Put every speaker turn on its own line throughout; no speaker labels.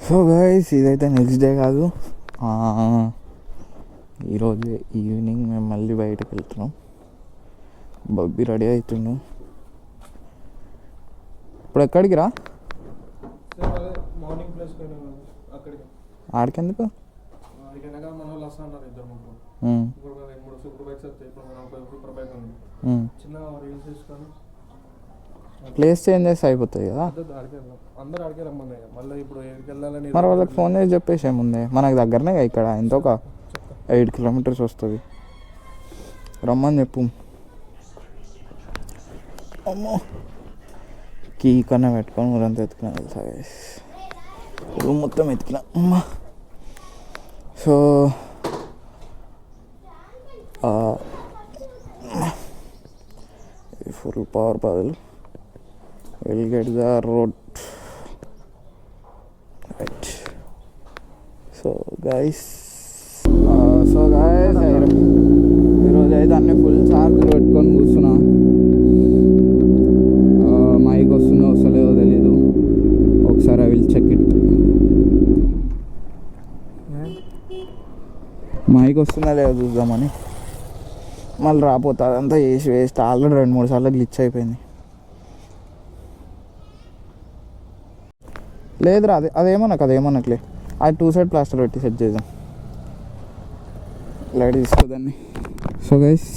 So guys ఇదైతే next day కాదు, ఈరోజు ఈవినింగ్ మేము మళ్ళీ బయటకు వెళ్తున్నాం. బబ్బీ రెడీ అవుతున్నాం. ఇప్పుడు ఎక్కడికి రా? ఆడికెందుకు? ప్లేస్ చేంజ్ చేస్తే అయిపోతుంది కదా. మరి వాళ్ళకి ఫోన్ చేసి చెప్పేసి ఏముంది, మనకు దగ్గరనే ఇక్కడ ఎంత ఒక 8 కిలోమీటర్స్ వస్తుంది, రమ్మని చెప్పు. అమ్మో కీ కన్నా పెట్టుకొని ఊరంతా ఎత్తుకున్నా తెలుసా, రూమ్ మొత్తం ఎత్తుకున్నా అమ్మా. సో ఫుల్ పవర్ బదులు we'll get the road right. So guys ఈరోజు అయితే అన్నీ ఫుల్ ఛార్జ్ పెట్టుకొని కూర్చున్నా. మైక్ వస్తుందో వస్తలేదో తెలీదు, ఒకసారి I will check it. Mic వస్తుందా లేదో చూద్దామని మళ్ళీ రాపోతా, అదంతా చేసి వేస్ట్. ఆల్రెడీ 2-3 సార్లు గ్లిచ్ అయిపోయింది. లేదురా అదేమనట్లే, అది 2 సైడ్ ప్లాస్టర్ పెట్టి సెట్ చేద్దాం. లైట్ తీసుకోదాన్ని. సో గైస్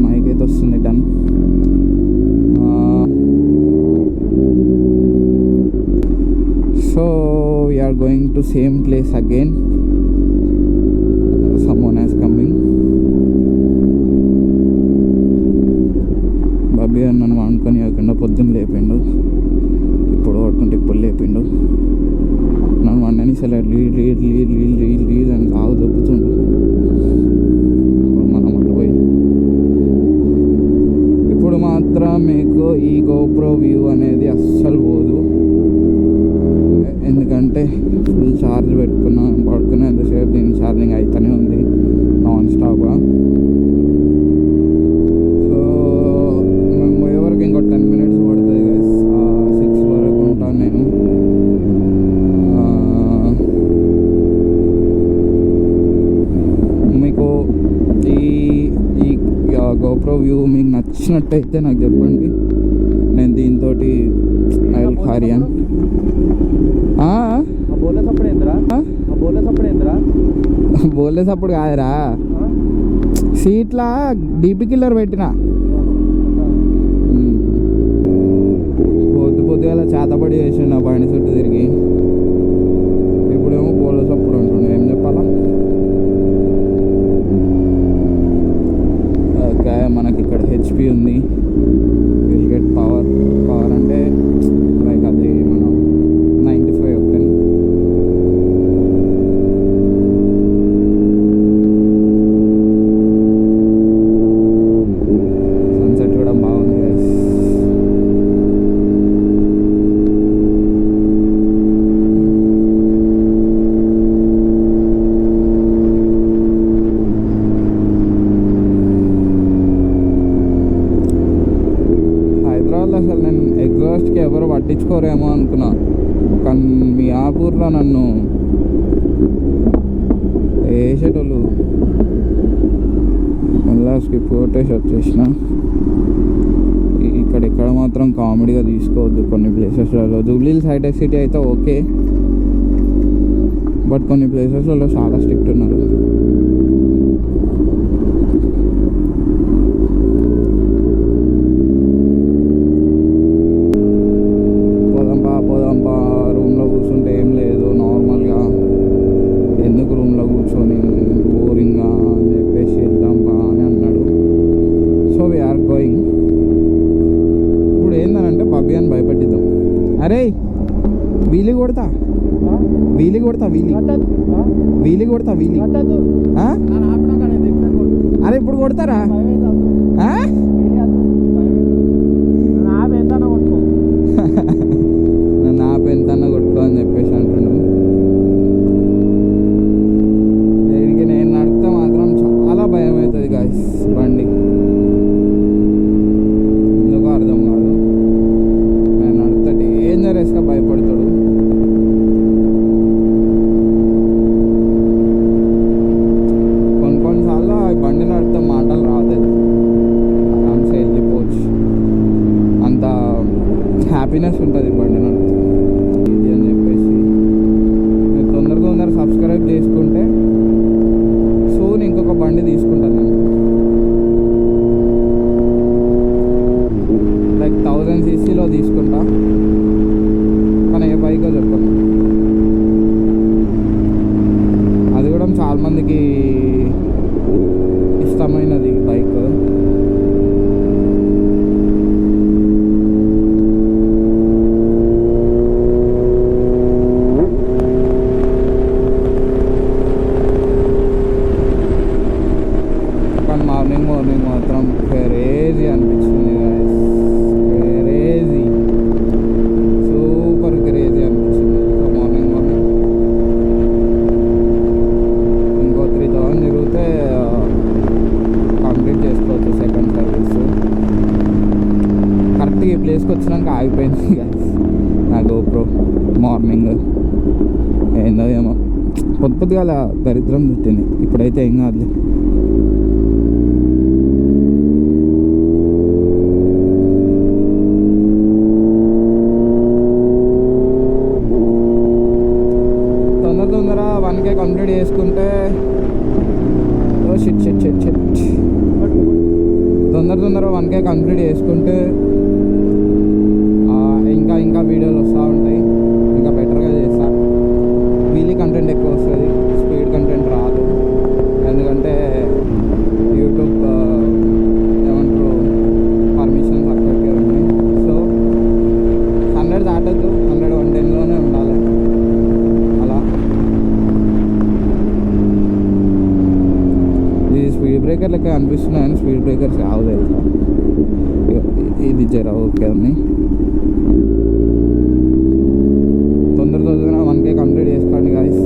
మైక్ అయితే వస్తుంది, done. So we are going to same place again. Someone has coming. Bobby నన్ను వండుకొని కాకుండా పొద్దున్న లేపిండు, ఇప్పుడు పట్టుకుంటే ఇప్పుడు లేపిండు. నన్ను వండని సరే లీడ్ అని సాగు దొబ్బుతుండు. మనం అటుపోయి ఇప్పుడు మాత్రం మీకు ఈ గోప్రో వ్యూ అనేది అస్సలు పోదు, ఎందుకంటే ఫుల్ ఛార్జ్ పడుకున్నా ఎంతసేపు దీని ఛార్జింగ్ అయితేనే ఉంది నాన్ స్టాప్గా. సో మేము పోయే వరకు ఇంకో 10 minutes పడుతుంది గైస్. 6 వరకు ఉంటాను నేను. మీకు ఈ గోప్రో వ్యూ మీకు నచ్చినట్టయితే నాకు చెప్పండి, నేను దీంతో ఐ విల్ క్యారీ ఆన్. బోలేసప్పుడు కాదురా, సీట్లా డీపీ కిల్లర్ పెట్టిన. పొద్దుగా చేతబడి చేసిండు ఆ బండి చుట్టూ తిరిగి. ఇప్పుడేమో బోలేసప్పుడు అంటుండే, ఏం చెప్పాలా. ఓకే, మనకి ఇక్కడ హెచ్పి ఉంది. విల్ గెట్ పవర్ అంటే లైక్ అది మనం 95 octane. సన్సెట్ కూడా బాగుంది గైస్. హైదరాబాద్లో అసలు నేను ఎగ్జాస్ట్కి ఎవరు పట్టించుకోరేమో అనుకున్నా, కానీ మీ ఆపూర్లో నన్ను వేసేటోళ్ళు. మళ్ళా స్కిప్ కొట్టేసి వచ్చేసిన. ఇక్కడ మాత్రం కామెడీగా తీసుకోవద్దు కొన్ని ప్లేసెస్లలో. జూబ్లీహిల్స్ హైటెక్ సిటీ అయితే ఓకే, బట్ కొన్ని ప్లేసెస్లలో చాలా స్ట్రిక్ట్ ఉన్నారు. పోదాంపా రూమ్లో కూర్చుంటే ఏం లేదు, నార్మల్గా ఎందుకు రూమ్లో కూర్చొని బోరింగ్గా అని చెప్పేసి వెళ్దాంపా అని అన్నాడు. So we are going. ఇప్పుడు ఏందనంటే బాబీ అని భయపెట్టిద్దాం. అరే వీలి కొడతా వీలి అరే ఇప్పుడు కొడతారా? నా పెంతన్న కొట్టుకో అని చెప్పేసి అంటున్నాడు. దీనికి నేను నడిపితే మాత్రం చాలా భయం అవుతుంది గాయస్ బండి, ఎందుకో అర్థం కాదు. నేను నడిపితే డేంజరస్గా భయపడతాడు. హ్యాపీనెస్ ఉంటుంది బండి నడిపితే ఇది అని చెప్పేసి. మీరు తొందర సబ్స్క్రైబ్ చేసుకుంటే సోన్ ఇంకొక బండి తీసుకుంటాను నేను. లైక్ 1000 cc తీసుకుంటా, కానీ ఏ బైకో చెప్పను. అది కూడా చాలా మందికి ఇష్టమైనది బైక్. కానీ మార్నింగ్ మాత్రం క్రేజీ అనిపించింది guys. క్రేజీ, సూపర్ క్రేజీ అనిపించింది. సో మార్నింగ్ ఇంకో 3000 తిరిగితే కంప్లీట్ చేసుకోవచ్చు సెకండ్ సర్వీస్. కరెక్ట్గా ఈ ప్లేస్కి వచ్చినాక ఆగిపోయింది guys నా GoPro. మార్నింగ్ ఏందో ఏమో పొద్దుగా అలా దరిద్రం చుట్టింది. ఇప్పుడైతే ఏం కాదులే. తొందర 1K కంప్లీట్ చేసుకుంటే తొందర 1K కంప్లీట్ చేసుకుంటే ఇంకా వీడియోలు వస్తూ ఉంటాయి. ఇంకా బెటర్గా చేస్తా. వీలీ కంటెంట్ ఎక్కువ వస్తుంది, స్పీడ్ కంటెంట్ రాదు. ఎందుకంటే యూట్యూబ్ ఏమంటారు పర్మిషన్స్ అక్కడికే ఉన్నాయి. సో 100 దాటద్దు, 100 110లోనే ఉండాలి. అలా ఇది స్పీడ్ బ్రేకర్ లెక్క అనిపిస్తున్నాయని స్పీడ్ బ్రేకర్స్ కావు తెలుసా. ఇది జరా ఓకే అని తొందర 1K కంప్లీట్ చేసుకోండి guys.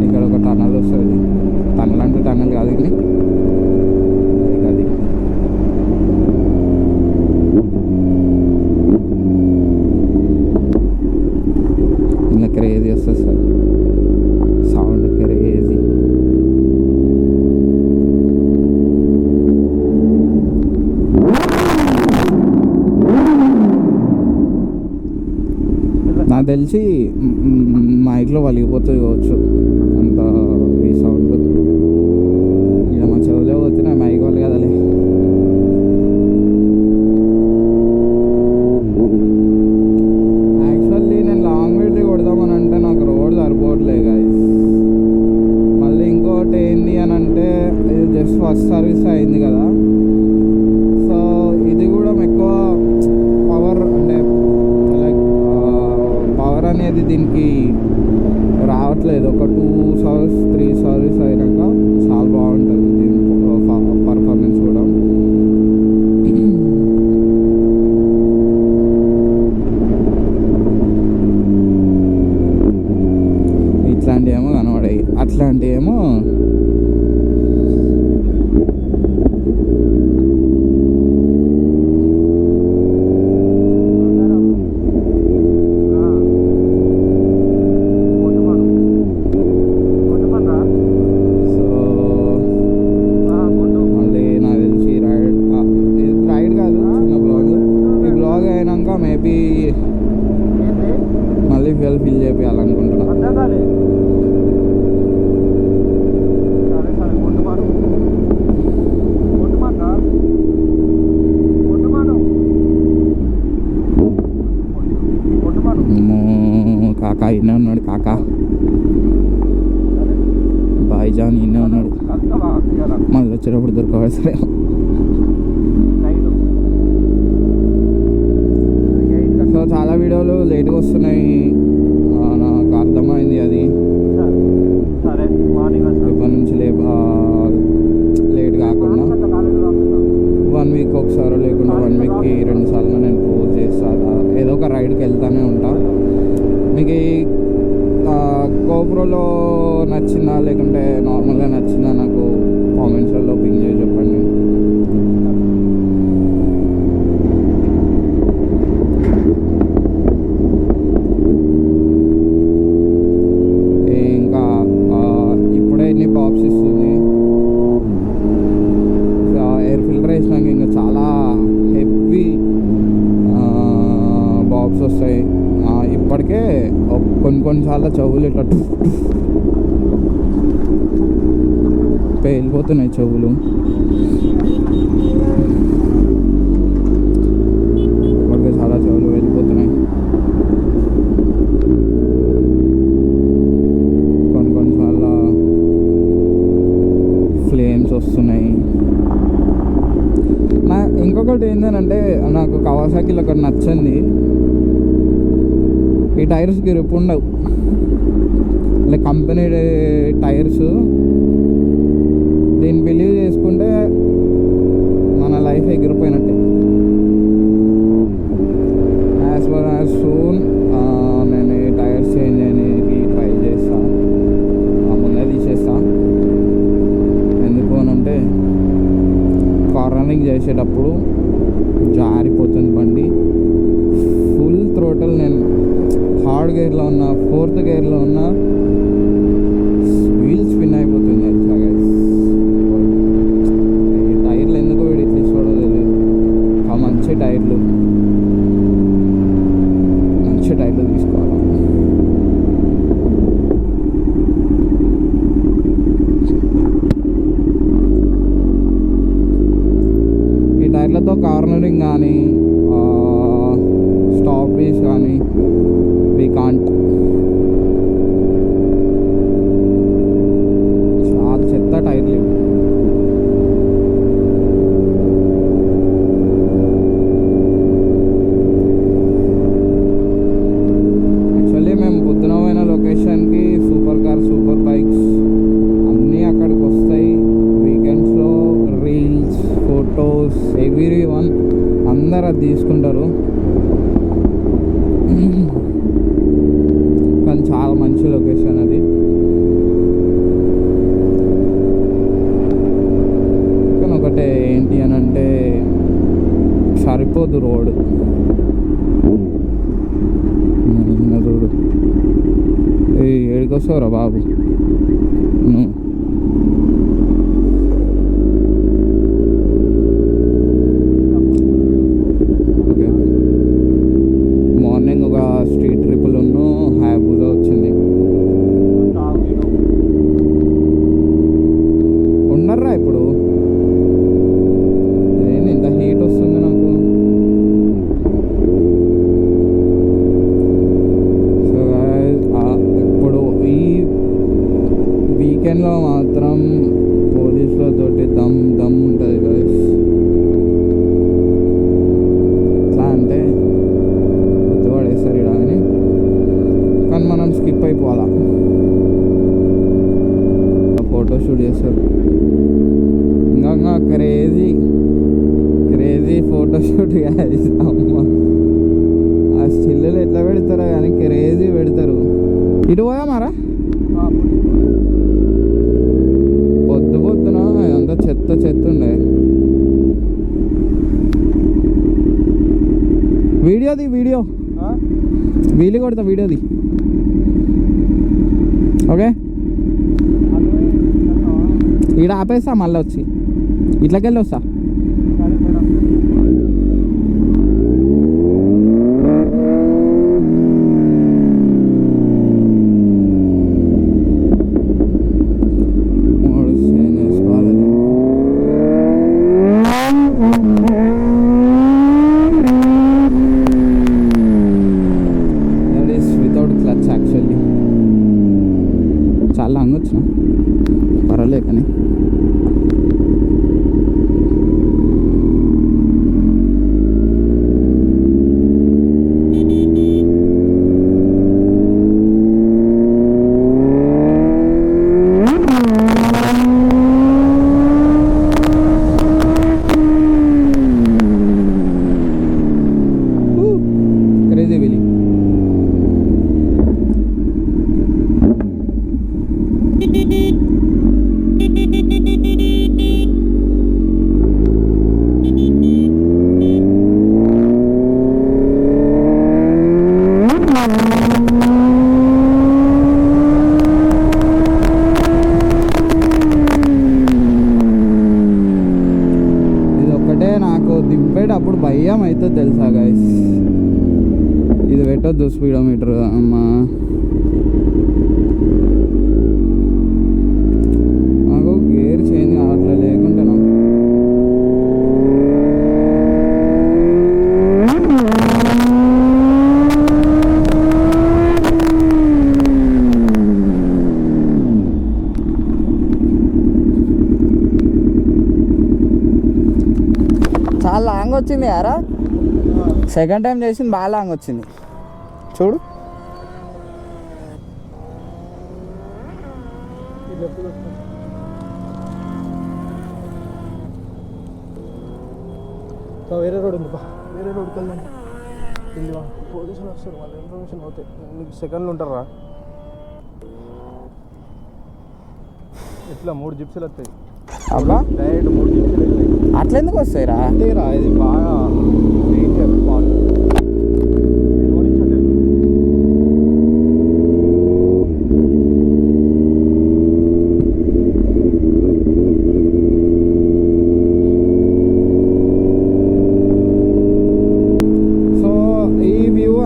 ఇక్కడ ఒక టనల్ వస్తుంది. టనల్ అంటే టనల్ కాదు, ఇది అది ఇంకా క్రేజీ వస్తుంది సార్, సౌండ్ క్రేజీ. నాకు తెలిసి మైక్లో వలిగిపోతుంది కావచ్చు అంత ఈ సౌండ్. ఇక్కడ మా చెవులో పోతే నా మైక్ వాళ్ళు కదలే. యాక్చువల్లీ నేను లాంగ్ వీడియో కొడదామని అంటే నాకు రోడ్ సరిపోవట్లేదు గైస్. మళ్ళీ ఇంకోటి ఏంది అని అంటే ఇది జస్ట్ ఫస్ట్ సర్వీస్ అయింది కదా. సో ఇది కూడా ఎక్కువ పవర్ అంటే పవర్ అనేది దీనికి రావట్లేదు. ఒక 2 సర్వీస్ 3 సర్వీస్ అయినాక చాలా బాగుంటుంది దీని పర్ఫార్మెన్స్ కూడా. ఇట్లాంటివి ఏమో కనబడాయి, అట్లాంటివి ఏమో మేబీ మళ్ళీ ఫిల్ చేయాలనుకుంటున్నా. కాకా ఇన్నే ఉన్నాడు, కాకా భాయిజాన్ ఇన్నే ఉన్నాడు. మళ్ళీ వచ్చేటప్పుడు దొరకవసరే. సో చాలా వీడియోలు లేట్గా వస్తున్నాయి, నాకు అర్థమైంది అది. ఇప్పటి నుంచి లేట్ కాకుండా 1 వీక్ ఒకసారి లేకుండా 1 వీక్కి 2 సార్లు నేను పోస్ట్ చేస్తాను. ఏదో ఒక రైడ్కి వెళ్తూనే ఉంటా. మీకు GoProలో నచ్చిందా లేకుంటే నార్మల్గా నచ్చిందా నాకు కామెంట్స్లో పింగ్ చేసి చెప్పండి. ఇంకా ఇప్పుడే ఎన్ని బాక్స్ ఇస్తుంది కొన్నిసార్లు చెవులు ఇట్లా పేలిపోతున్నాయి చెవులు. ఇప్పటికే చాలా చెవులు వెళ్ళిపోతున్నాయి. కొన్నిసార్లు ఫ్లేమ్స్ వస్తున్నాయి. ఇంకొకటి ఏంటంటే నాకు కవాసాకిలో ఒకటి నచ్చింది, ఈ టైర్స్ గ్రిప్ ఉండవు. లైక్ కంపెనీ టైర్స్, దీన్ని బిలీవ్ చేసుకుంటే మన లైఫ్ ఎగిరిపోయినట్టే. యాజ్ ఫర్ యాజ్ సూన్ నేను ఈ టైర్స్ చేంజ్ చేయడానికి ట్రై చేస్తా, ముందే తీసేస్తా. ఎందుకు అనంటే కార్నరింగ్ చేసేటప్పుడు జారిపోతుంది బండి. ఫుల్ థ్రోటల్, నేను థర్డ్ గేర్లో ఉన్నా, ఫోర్త్ గేర్లో ఉన్నా, వీల్ స్పిన్ అయిపోతుంది తెలుసా గైస్. ఈ టైర్లు ఎందుకు వీడు ఇట్లా ఇస్తాడో తెలియదు. మంచి టైర్లు తీసుకోవాలి. ఈ టైర్లతో కార్నరింగ్ కానీ స్టాపేజ్ కానీ వీ కాంట్. చాలా చెత్త టైర్లు ఇవి. యాక్చువల్లీ మేము పొద్దున పోయిన లొకేషన్కి సూపర్ కార్, సూపర్ బైక్స్ అన్నీ అక్కడికి వస్తాయి. వీకెండ్స్లో రీల్స్, ఫొటోస్, ఎవ్రీ వన్ అందరు అది తీసుకుంటారు. కానీ చాలా మంచి లొకేషన్ అది. కానీ ఒకటే ఏంటి అని అంటే సరిపోదు రోడ్. చూడు ఏడికొస్తావురా బాబు నువ్వు. మార్నింగ్ ఒక స్ట్రీట్ ట్రిపుల్ హ్యాబూజా వచ్చింది. ఉండర్రా ఇప్పుడు. ఏంది ఇంత హీట్ వస్తుంది నాకు. సో ఇప్పుడు ఈ వీకెండ్లో మాత్రం పోలీసులతోటి దమ్ ఉంటుంది గైస్. ఎట్లా అంటే గుర్తుపడేస్తారు ఇక్కడ అని, కానీ మనం స్కిప్ అయిపోవాలా. ఫోటోషూట్ చేస్తారు. ఇంకా క్రేజీ ఫోటోషూట్ గైస్. అమ్మ ఆ స్టిల్లు ఎట్లా పెడతారో కానీ క్రేజీ పెడతారు. ఇటు పోయామారా పొద్దున అంతా చెత్త ఉండే. వీడియో వీలు కొడతా, వీడియోది. ఓకే ఈడ ఆపేస్తా, మళ్ళీ వచ్చి ఇట్లకెళ్ళి వస్తా. చాలా అంగొచ్చిన పర్వాలే కానీ క్రేజీ వీలింగ్. ఇది ఒక్కటే నాకు దింపేటప్పుడు భయం అవుతుంది తెలుసా గైస్. ఇది పెట్టొద్దు స్పీడోమీటర్ అమ్మా. చాలా లాంగ్ వచ్చింది యారా. సెకండ్ టైం చేసింది బాగా లాంగ్ వచ్చింది చూడు.
వేరే రోడ్ ఉంది, వేరే రోడ్కి వెళ్దాం. పోలీసులు వస్తారు, వాళ్ళ ఇన్ఫర్మేషన్ అవుతాయి. నీకు సెకండ్లు ఉంటారా? ఇట్లా 3 జిప్సీలు వస్తాయి.
అబ్బా
డైరెక్ట్ 3 జిప్సీలు వెళ్తాయి.
అట్లా ఎందుకు వస్తాయి రా?
అంతేరా, ఇది బాగా డేంజర్ స్పాట్.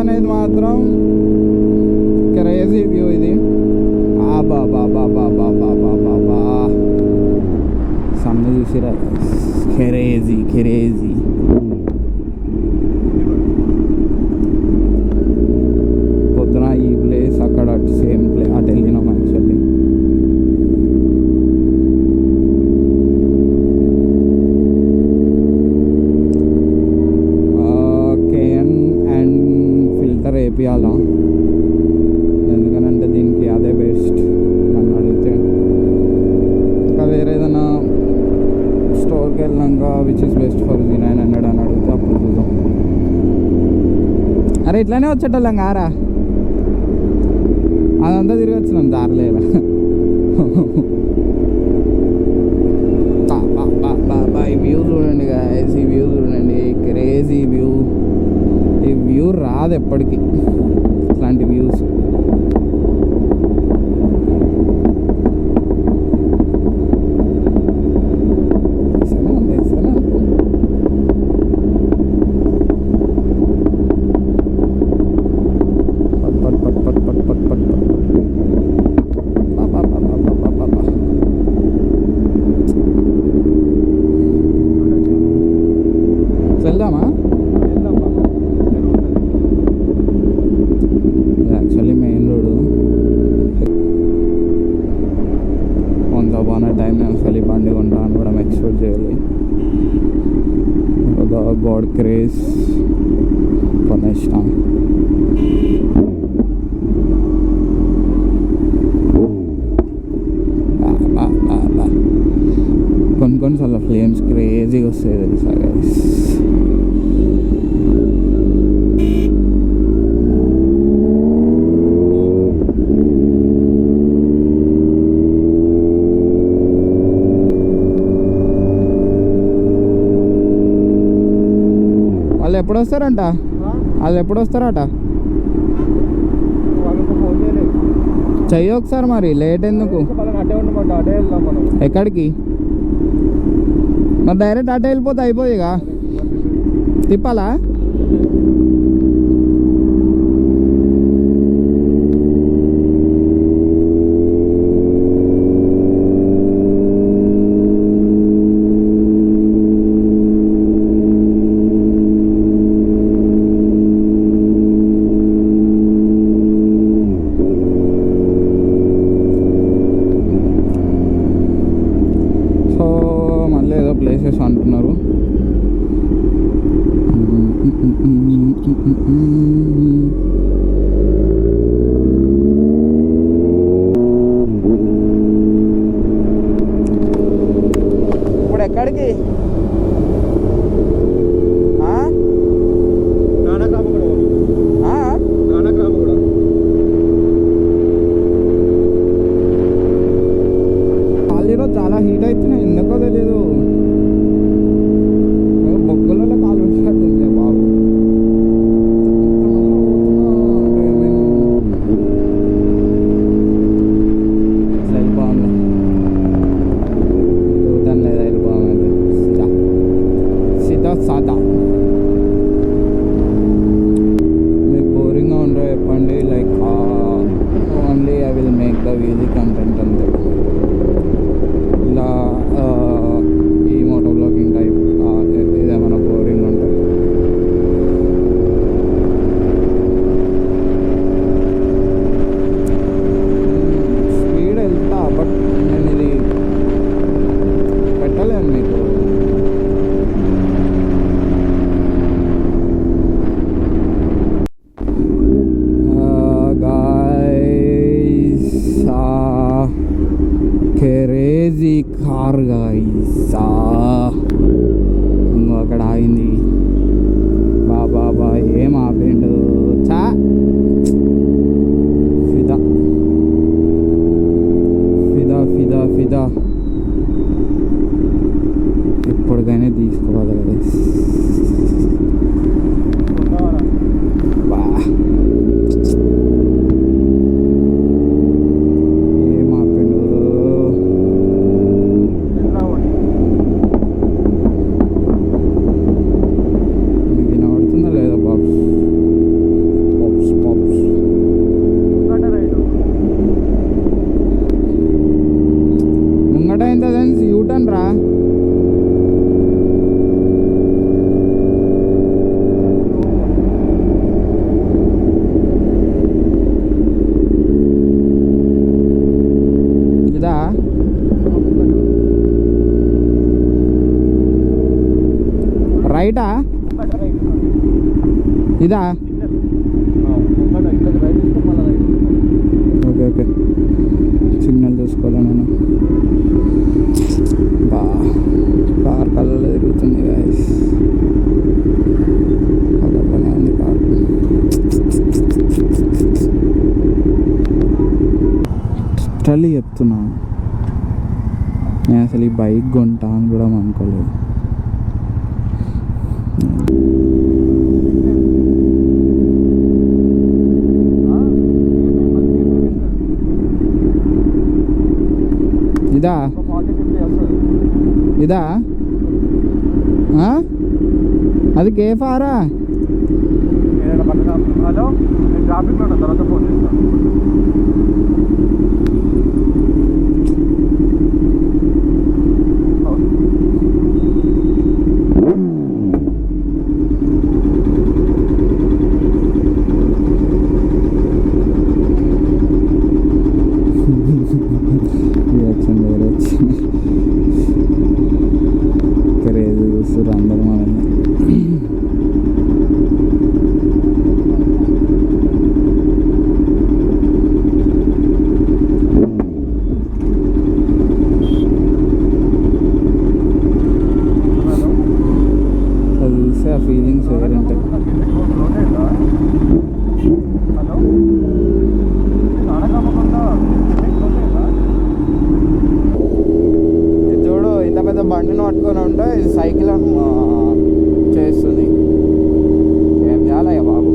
అనేది మాత్రం క్రేజీ వ్యూ ఇది. బాబా సన్న చూసిరా, క్రేజీ. పొద్దున ఈ ప్లేస్ అక్కడ సేమ్ ప్లేస్ అటు వెళ్ళినాం యాక్చువల్లీ. వేపియాలా, ఎందుకనంటే దీనికి అదే బెస్ట్ నన్ను అడిగితే. ఇంకా వేరే ఏదైనా స్టోర్కి వెళ్ళినాక విచ్ ఇస్ బెస్ట్ ఫర్ 900 అని అడిగితే అప్పుడు చూద్దాం. అరే ఇట్లానే వచ్చేటోళ్ళం కారా, అదంతా తిరిగి వచ్చినాం దారిలేరా. ఈ వ్యూ చూడండి గాయ్స్, ఈ వ్యూ చూడండి, క్రేజీ వ్యూ. ఈ వ్యూ రాదు ఎప్పటికీ ఇట్లాంటి వ్యూస్. వెళ్దామా? యాక్చువల్లీ మెయిన్ రోడ్ కొంత బాగా టైం నేను అసలు బండి కొంటా అని కూడా ఎక్స్పెక్ట్ చేయాలి. గాడ్ క్రేజ్ కొంత ఇష్టం. కొన్నిసార్లు ఫ్లేమ్స్ క్రేజీగా వస్తాయి తెలుసా గైస్. వాళ్ళు ఎప్పుడు వస్తారంట? చెయ్యి ఒకసారి మరి, లేట్ ఎందుకు? ఎక్కడికి? మరి డైరెక్ట్ అటే వెళ్ళిపోతే అయిపోయిగా, తిప్పాలా? ప్లేసెస్ అంటున్నారు. ఇప్పుడు ఎక్కడికి? ఈరోజు చాలా హీట్ అవుతున్నాయి, ఎందుకో తెలీదు. బొగ్గులలో కాలు పెట్టినట్టుంది బాబు. రైలు బాగుంది, చూడటం లేదు రైలు బాగుంది. రైటా ఇదా? ఓకే ఓకే సిగ్నల్ చూసుకోవాలా నేను. బా కార్ కళ్ళలో తిరుగుతుంది గైస్, కళ్ళలోనే ఉంది కార్. లిటరల్లీ చెప్తున్నా, నేను అసలు ఈ బైక్ కొంటా అని కూడా అనుకోలేదు. ఇదా ఇదా అది కేఫారా?
హలో, నేను ట్రాఫిక్లో ఉన్నా, తర్వాత ఫోన్ చేస్తాను.
రియాక్షన్ వేరే వచ్చింది. క్రేజ్ చూస్తారు అందరు మనల్ని. అది చూస్తే ఆ ఫీలింగ్స్ వేరే ఉంటాయి. చూడు, ఇంత పెద్ద బండిని పట్టుకొని ఉంటే ఇది సైకిల్ అని చేస్తుంది. ఏం చేయాలయ్యా బాబు?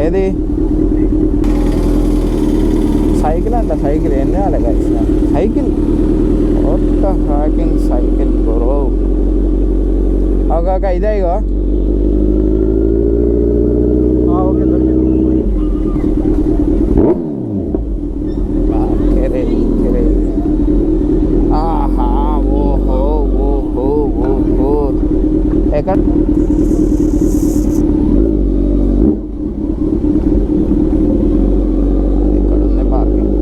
ఏది సైకిల్ అంట, సైకిల్ ఏం చేయాలి గైస్? సైకిల్ కొత్త హ్యాకింగ్ సైకిల్ బ్రో. ఒక ఇదే ఇగో. ఆహా ఓహో ఓహో ఓహో. ఎక్కడ ఇక్కడ ఉంది పార్కింగ్.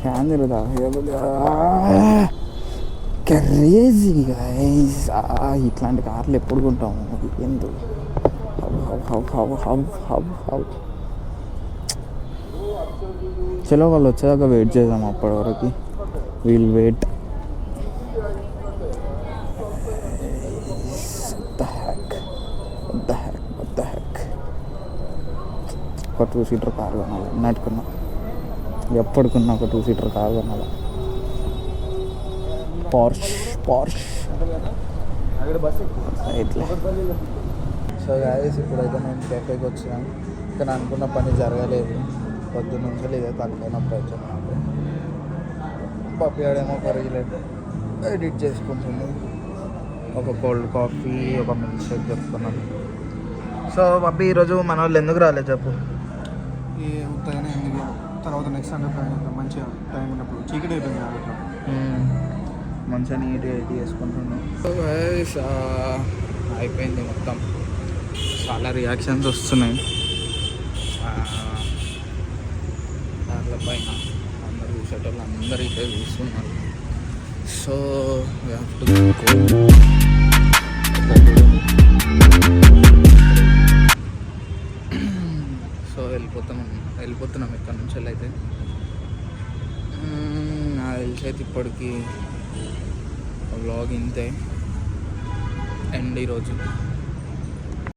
ఫ్యాన్ తిరుగుతా క్రేజీ గైస్. ఇట్లాంటి కార్లు ఎప్పుడు కొంటాము? ఎందుకు చలో వాళ్ళు వచ్చేదాకా వెయిట్ చేద్దాం. అప్పటి వరకు వీల్ వెయిట్. ఒక 2 సీటర్ కార్ కొనాలి అన్నట్టుకున్నా. ఎప్పటికున్నా ఒక 2 సీటర్ కార్ కొనాలి. పార్ష్ ఇట్లా. సో గాయస్, ఇప్పుడైతే నేను కేఫేకి వచ్చాను. కానీ అనుకున్న పని జరగలేదు. పొద్దున్న నుంచి ఇదే తక్కువైనప్పుడు అవుతుంది నాకు. పప్పియాడేమో ఒక రీల్ ఎడిట్ చేసుకుంటుంది. ఒక కోల్డ్ కాఫీ, ఒక మిల్క్ షేక్ చెప్తున్నాను. సో పప్పి, ఈరోజు మన వాళ్ళు ఎందుకు రాలేదు చెప్పు?
ఈ ఉత్తగానే ఎందుకు, తర్వాత నెక్స్ట్ సండే ప్లాన్ చేద్దాం. మంచిగా టైం ఉన్నప్పుడు. చీకటి అయిపోయింది కాబట్టి
మంచిగా నీట్గా ఎడిట్ చేసుకుంటున్నాను. అయిపోయింది మొత్తం. చాలా రియాక్షన్స్ వస్తున్నాయి దాంట్లో పైన. అందరు చూసేటోళ్ళు అందరూ ఇదే చూస్తున్నారు. సో సో వెళ్ళిపోతున్నాం ఇక్కడ నుంచి. అయితే నాకు తెలిసి అయితే ఇప్పటికి వ్లాగ్ ఇంతే ఎండ్ ఈరోజు.